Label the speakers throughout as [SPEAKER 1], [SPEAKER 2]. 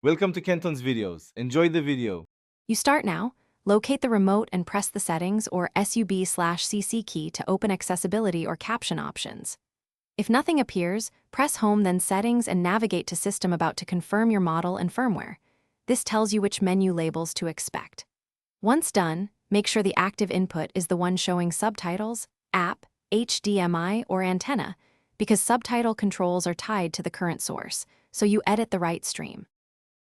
[SPEAKER 1] Welcome to Kenton's videos. Enjoy the video.
[SPEAKER 2] You start now, locate the remote and press the settings or SUB/CC key to open accessibility or caption options. If nothing appears, press home then settings and navigate to system about to confirm your model and firmware. This tells you which menu labels to expect. Once done, make sure the active input is the one showing subtitles, app, HDMI, or antenna, because subtitle controls are tied to the current source, so you edit the right stream.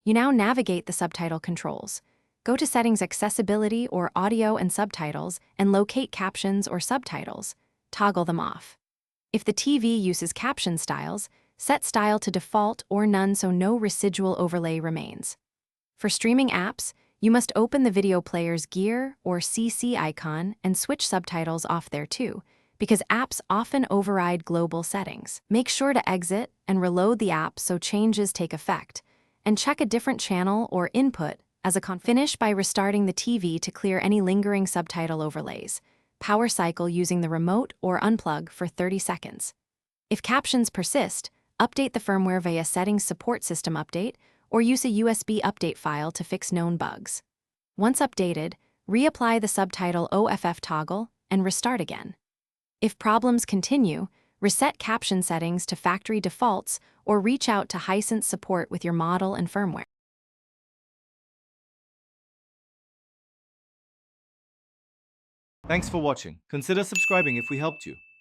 [SPEAKER 2] You now navigate the subtitle controls. Go to Settings Accessibility or Audio and Subtitles and locate Captions or Subtitles. Toggle them off. If the TV uses caption styles, set style to default or none so no residual overlay remains. For streaming apps, you must open the video player's gear or CC icon and switch subtitles off there too, because apps often override global settings. Make sure to exit and reload the app so changes take effect, and check a different channel or input as a finish by restarting the TV to clear any lingering subtitle overlays. Power cycle using the remote or unplug for 30 seconds. If captions persist, update the firmware via Settings Support System Update or use a USB update file to fix known bugs. Once updated, reapply the subtitle OFF toggle and restart again. If problems continue, reset caption settings to factory defaults or reach out to Hisense support with your model and firmware.
[SPEAKER 1] Thanks for watching. Consider subscribing if we helped you.